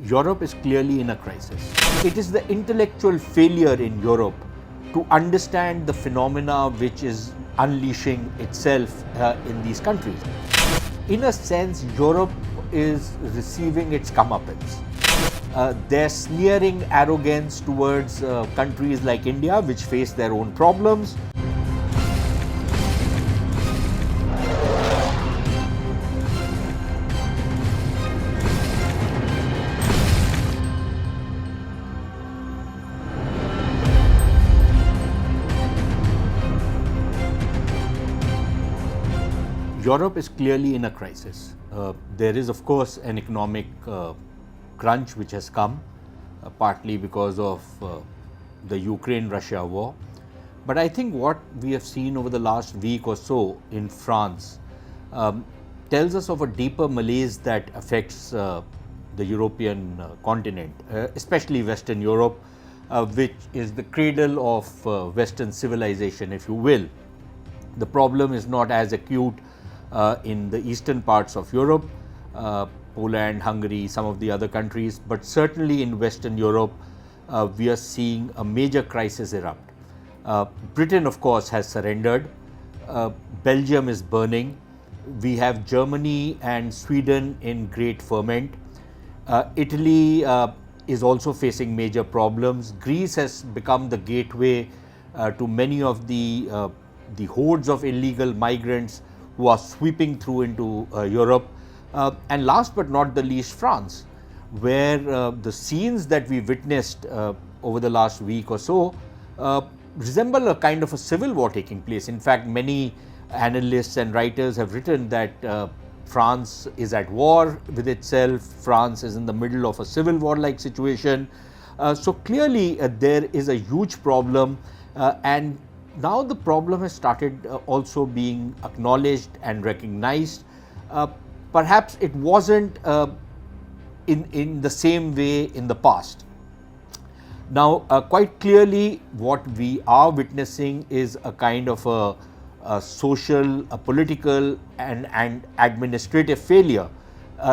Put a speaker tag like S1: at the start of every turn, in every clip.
S1: Europe is clearly in a crisis. It is the intellectual failure in Europe to understand the phenomena which is unleashing itself in these countries. In a sense, Europe is receiving its comeuppance. Their sneering arrogance towards countries like India, which face their own problems. Europe is clearly in a crisis. There is, of course, an economic crunch which has come, partly because of the Ukraine-Russia war. But I think what we have seen over the last week or so in France tells us of a deeper malaise that affects the European continent, especially Western Europe, which is the cradle of Western civilization, if you will. The problem is not as acute in the eastern parts of Europe, Poland, Hungary, some of the other countries, but certainly in Western Europe, we are seeing a major crisis erupt. Britain, of course, has surrendered. Belgium is burning. We have Germany and Sweden in great ferment. Italy is also facing major problems. Greece has become the gateway to many of the hordes of illegal migrants who are sweeping through into Europe. And last but not the least, France, where the scenes that we witnessed over the last week or so resemble a kind of a civil war taking place. In fact, many analysts and writers have written that France is at war with itself, France is in the middle of a civil war-like situation. So clearly there is a huge problem, and now the problem has started also being acknowledged and recognized. Perhaps it wasn't in the same way in the past. Now, quite clearly, what we are witnessing is a kind of a social, a political, and administrative failure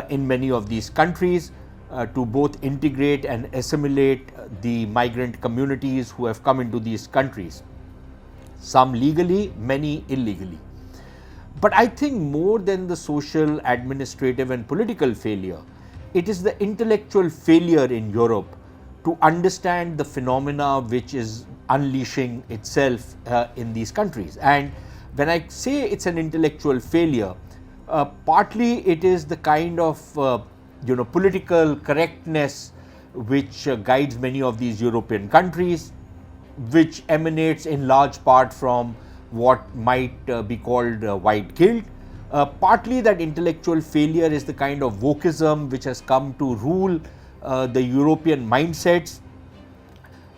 S1: in many of these countries to both integrate and assimilate the migrant communities who have come into these countries. Some legally, many illegally. But I think more than the social, administrative and political failure, it is the intellectual failure in Europe to understand the phenomena which is unleashing itself in these countries. And when I say it's an intellectual failure, partly it is the kind of political correctness which guides many of these European countries, which emanates in large part from what might be called white guilt. Partly that intellectual failure is the kind of wokeism which has come to rule the European mindsets.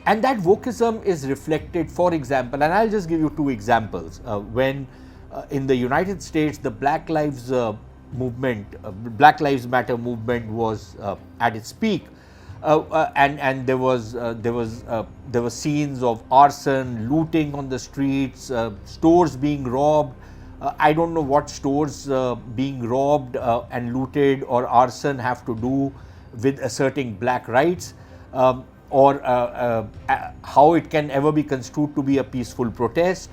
S1: And that wokeism is reflected, for example, and I'll just give you two examples. When in the United States the Black Lives Matter movement was at its peak, and there were scenes of arson, looting on the streets, stores being robbed. I don't know what stores being robbed and looted or arson have to do with asserting black rights, or how it can ever be construed to be a peaceful protest.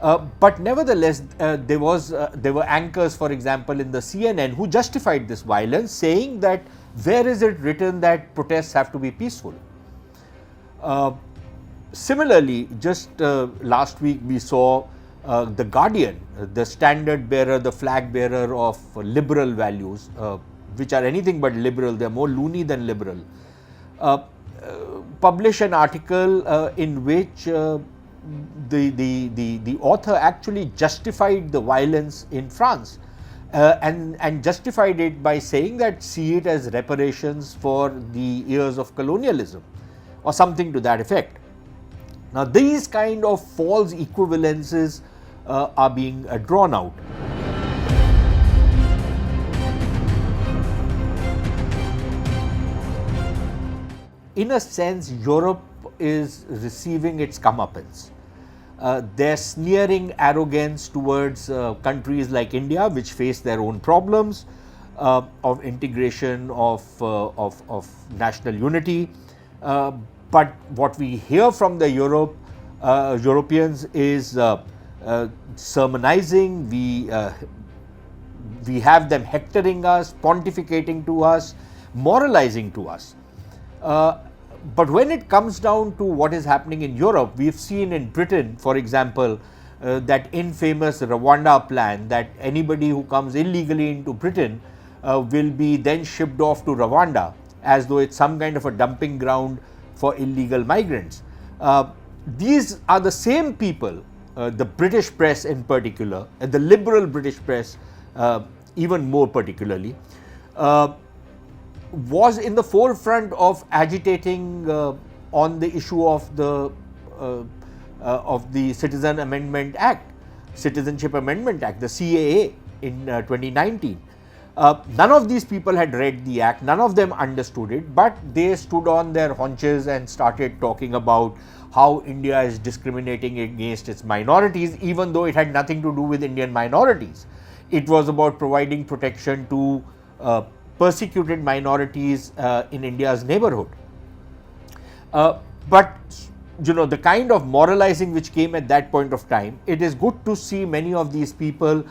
S1: But nevertheless, there were anchors, for example, in the CNN who justified this violence, saying that where is it written that protests have to be peaceful? Similarly, just last week we saw The Guardian, the standard bearer, the flag bearer of liberal values, which are anything but liberal, they are more loony than liberal, publish an article in which the author actually justified the violence in France. And justified it by saying that see it as reparations for the years of colonialism or something to that effect. Now, these kind of false equivalences are being drawn out. In a sense, Europe is receiving its comeuppance. Their sneering arrogance towards countries like India, which face their own problems, of integration, of national unity. But what we hear from the Europeans is sermonizing. We have them hectoring us, pontificating to us, moralizing to us. But when it comes down to what is happening in Europe, we've seen in Britain, for example, that infamous Rwanda plan, that anybody who comes illegally into Britain will be then shipped off to Rwanda, as though it's some kind of a dumping ground for illegal migrants. These are the same people, the British press in particular, and the liberal British press even more particularly, was in the forefront of agitating on the issue of the Citizenship Amendment Act, the CAA in 2019. None of these people had read the act, none of them understood it, but they stood on their haunches and started talking about how India is discriminating against its minorities, even though it had nothing to do with Indian minorities. It was about providing protection to persecuted minorities in India's neighborhood. But the kind of moralizing which came at that point of time, it is good to see many of these people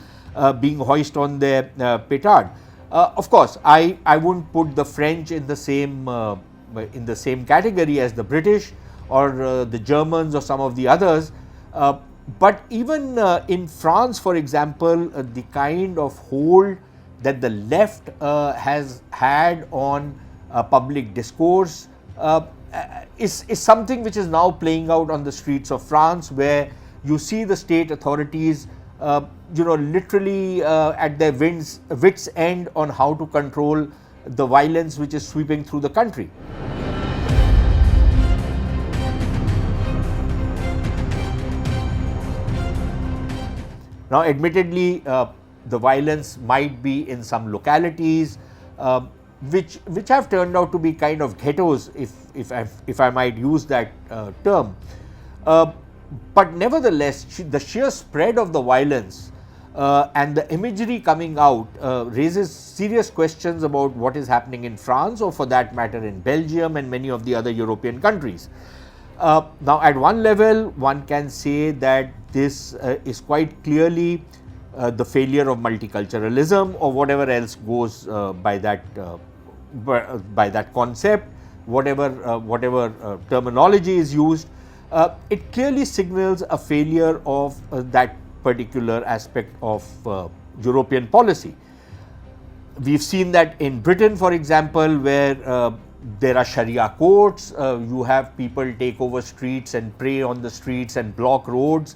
S1: being hoisted on their petard. Of course, I wouldn't put the French in the same category as the British or the Germans or some of the others. But even in France, for example, the kind of hold that the left has had on public discourse is something which is now playing out on the streets of France, where you see the state authorities literally at their wits' end on how to control the violence which is sweeping through the country. Now, admittedly, the violence might be in some localities which have turned out to be kind of ghettos, if I might use that term. But nevertheless, the sheer spread of the violence and the imagery coming out raises serious questions about what is happening in France, or for that matter in Belgium and many of the other European countries. Now, at one level, one can say that this is quite clearly the failure of multiculturalism, or whatever else goes by that concept, whatever terminology is used. It clearly signals a failure of that particular aspect of European policy. We've seen that in Britain, for example, where there are Sharia courts, you have people take over streets and prey on the streets and block roads.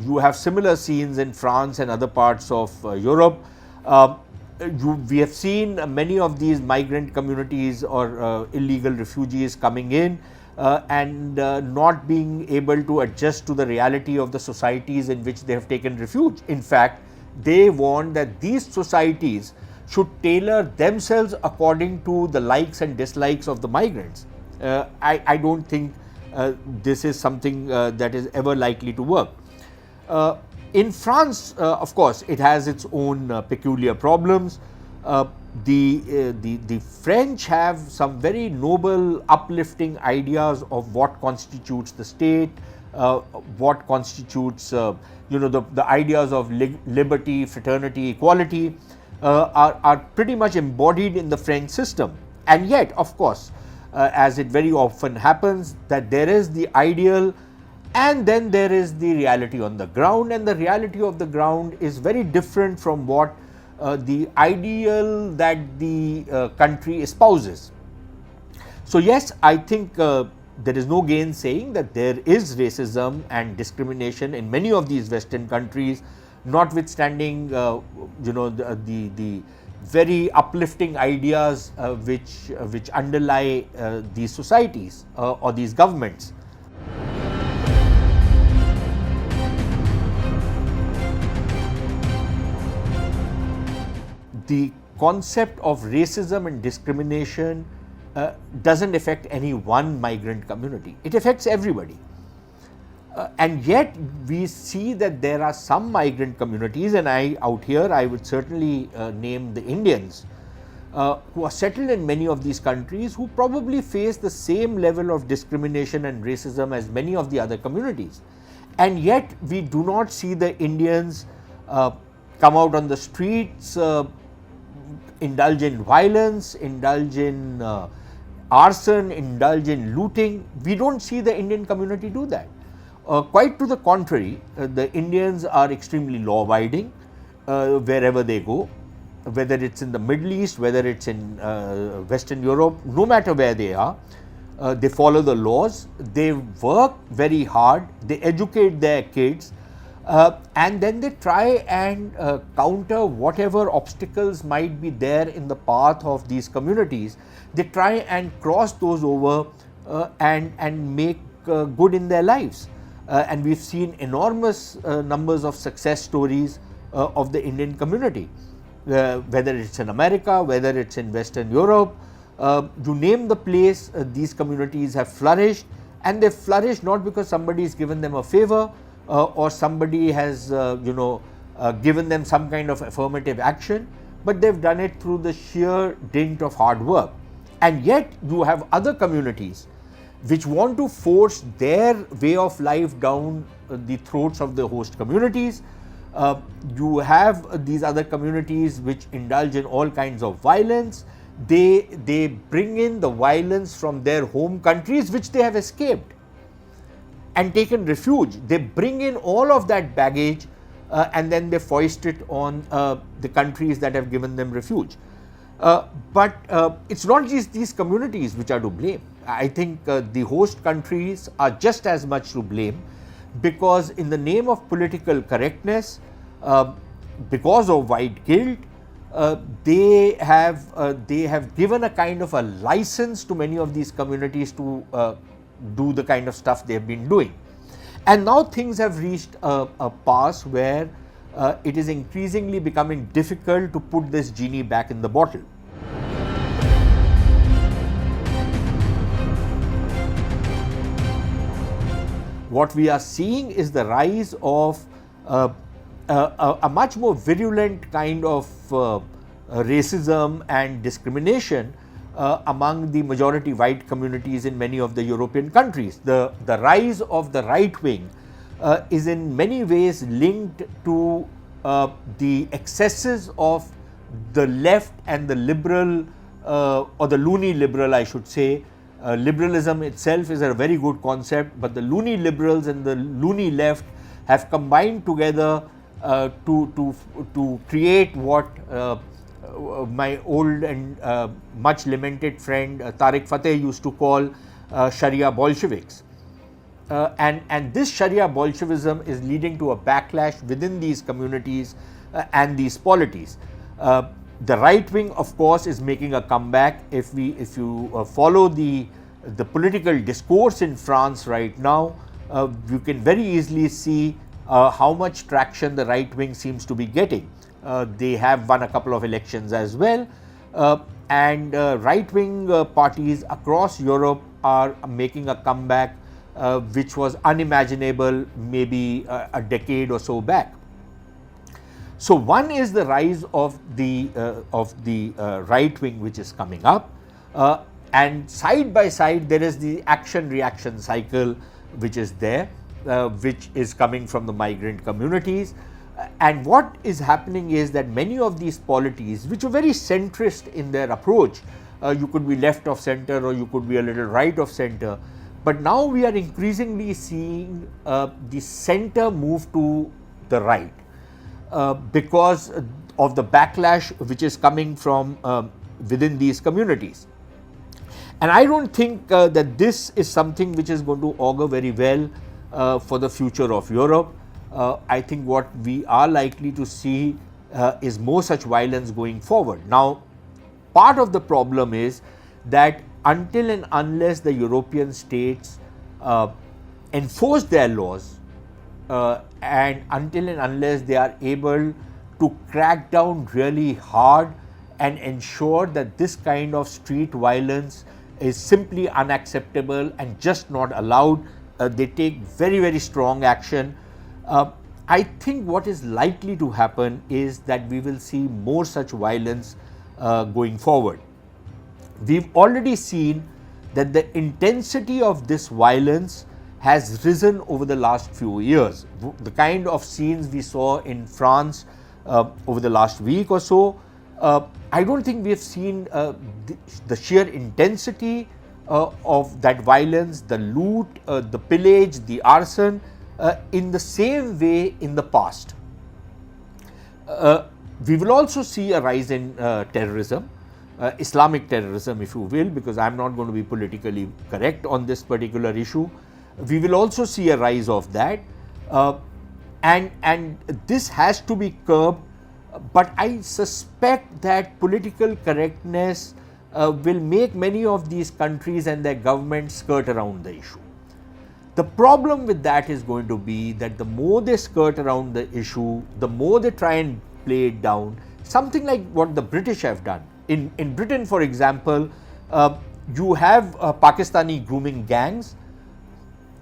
S1: You have similar scenes in France and other parts of Europe. We have seen many of these migrant communities or illegal refugees coming in and not being able to adjust to the reality of the societies in which they have taken refuge. In fact, they want that these societies should tailor themselves according to the likes and dislikes of the migrants. I don't think this is something that is ever likely to work. In France, of course, it has its own peculiar problems. The French have some very noble, uplifting ideas of what constitutes the state, what constitutes, the ideas of liberty, fraternity, equality are pretty much embodied in the French system. And yet, of course, as it very often happens, that there is the ideal and then there is the reality on the ground, and the reality of the ground is very different from what the ideal that the country espouses. So yes, I think there is no gainsaying that there is racism and discrimination in many of these Western countries, notwithstanding the very uplifting ideas which underlie these societies or these governments. The concept of racism and discrimination doesn't affect any one migrant community. It affects everybody. And yet we see that there are some migrant communities, and out here I would certainly name the Indians, who are settled in many of these countries, who probably face the same level of discrimination and racism as many of the other communities. And yet we do not see the Indians come out on the streets, indulge in violence, indulge in arson, indulge in looting. We don't see the Indian community do that. Quite to the contrary, the Indians are extremely law-abiding wherever they go, whether it's in the Middle East, whether it's in Western Europe, no matter where they are. They follow the laws, they work very hard, they educate their kids, and then they try and counter whatever obstacles might be there in the path of these communities. They try and cross those over and make good in their lives. And we've seen enormous numbers of success stories of the Indian community, whether it's in America, whether it's in Western Europe. You name the place, these communities have flourished, and they've flourished not because somebody has given them a favor or somebody has given them some kind of affirmative action, but they've done it through the sheer dint of hard work. And yet you have other communities which want to force their way of life down the throats of the host communities. You have these other communities which indulge in all kinds of violence. They bring in the violence from their home countries which they have escaped and taken refuge. They bring in all of that baggage and then they foist it on the countries that have given them refuge. But it's not just these communities which are to blame. I think the host countries are just as much to blame, because in the name of political correctness, because of white guilt, they have given a kind of a license to many of these communities to do the kind of stuff they have been doing. And now things have reached a pass where it is increasingly becoming difficult to put this genie back in the bottle. What we are seeing is the rise of a much more virulent kind of racism and discrimination among the majority white communities in many of the European countries. The rise of the right wing is in many ways linked to the excesses of the left and the liberal or the loony liberal, I should say. Liberalism itself is a very good concept, but the loony liberals and the loony left have combined together to create what my old and much lamented friend Tariq Fateh used to call Sharia Bolsheviks. And this Sharia Bolshevism is leading to a backlash within these communities and these polities. The right wing, of course, is making a comeback. If you follow the political discourse in France right now, you can very easily see how much traction the right wing seems to be getting. They have won a couple of elections as well, and right wing parties across Europe are making a comeback which was unimaginable maybe a decade or so back. So one is the rise of the right wing which is coming up, and side by side there is the action reaction cycle which is there, which is coming from the migrant communities. And what is happening is that many of these polities, which are very centrist in their approach, you could be left of center or you could be a little right of center, but now we are increasingly seeing the center move to the right. Because of the backlash which is coming from within these communities. And I don't think that this is something which is going to augur very well for the future of Europe. I think what we are likely to see is more such violence going forward. Now, part of the problem is that until and unless the European states enforce their laws, and until and unless they are able to crack down really hard and ensure that this kind of street violence is simply unacceptable and just not allowed, they take very, very strong action. I think what is likely to happen is that we will see more such violence going forward. We've already seen that the intensity of this violence has risen over the last few years. The kind of scenes we saw in France over the last week or so, I don't think we have seen the sheer intensity of that violence, the loot, the pillage, the arson, in the same way in the past. We will also see a rise in terrorism, Islamic terrorism, if you will, because I'm not going to be politically correct on this particular issue. We will also see a rise of that, and this has to be curbed, but I suspect that political correctness will make many of these countries and their governments skirt around the issue. The problem with that is going to be that the more they skirt around the issue, the more they try and play it down, something like what the British have done. In Britain, for example, you have Pakistani grooming gangs,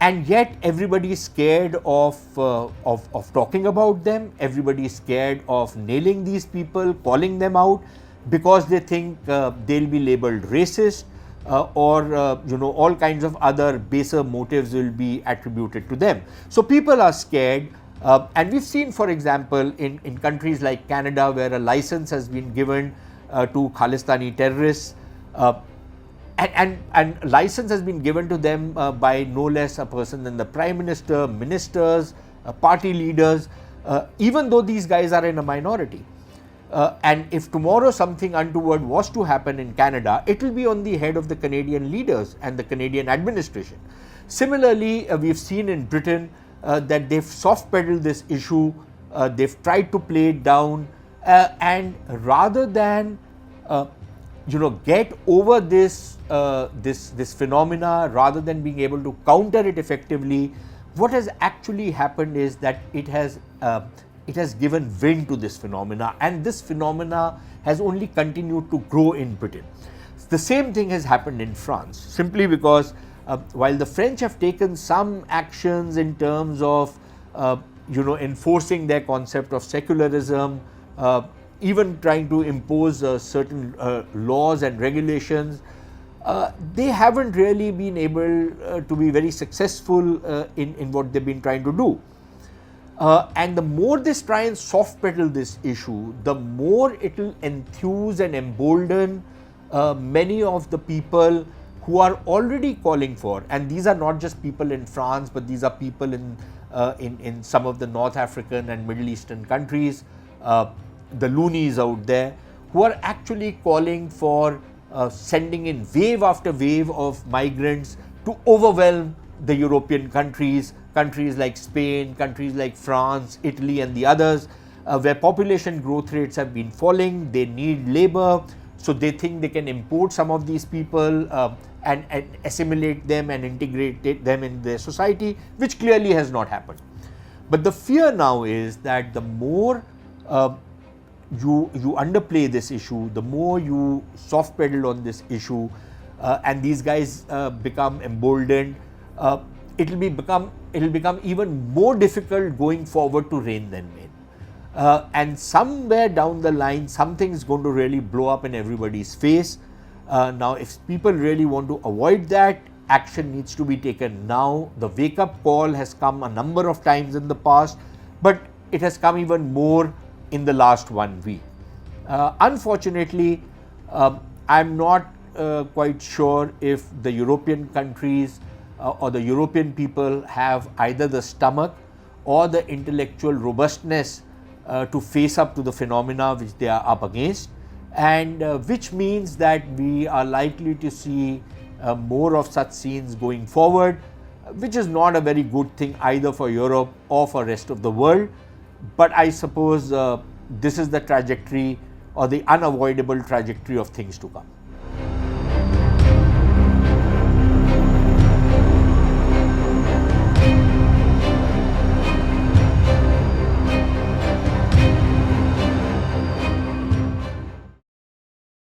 S1: and yet everybody is scared of talking about them. Everybody is scared of nailing these people, calling them out, because they think they'll be labeled racist, or all kinds of other baser motives will be attributed to them. So people are scared, and we've seen, for example, in countries like Canada, where a license has been given to Khalistani terrorists, and license has been given to them by no less a person than the Prime Minister, ministers, party leaders, even though these guys are in a minority. And if tomorrow something untoward was to happen in Canada, it will be on the head of the Canadian leaders and the Canadian administration. Similarly, we've seen in Britain that they've soft pedaled this issue, they've tried to play it down, and rather than get over this phenomena, rather than being able to counter it effectively, what has actually happened is that it has given wind to this phenomena, and this phenomena has only continued to grow in Britain. The same thing has happened in France, simply because while the French have taken some actions in terms of enforcing their concept of secularism, even trying to impose certain laws and regulations, they haven't really been able to be very successful in what they've been trying to do. And the more they try and soft pedal this issue, the more it will enthuse and embolden many of the people who are already calling for, and these are not just people in France, but these are people in some of the North African and Middle Eastern countries, the Loonies out there, who are actually calling for sending in wave after wave of migrants to overwhelm the European countries like Spain, countries like France, Italy and the others, where population growth rates have been falling. They need labor, so they think they can import some of these people and assimilate them and integrate them in their society, which clearly has not happened. But the fear now is that the more you underplay this issue, the more you soft pedal on this issue, and these guys become emboldened, it will become even more difficult going forward to rein them in. And somewhere down the line, something is going to really blow up in everybody's face. Now, if people really want to avoid that, action needs to be taken now. The wake-up call has come a number of times in the past, but it has come even more in the last 1 week. Unfortunately, I'm not quite sure if the European countries or the European people have either the stomach or the intellectual robustness to face up to the phenomena which they are up against, and which means that we are likely to see more of such scenes going forward, which is not a very good thing either for Europe or for rest of the world. But I suppose this is the trajectory or the unavoidable trajectory of things to come.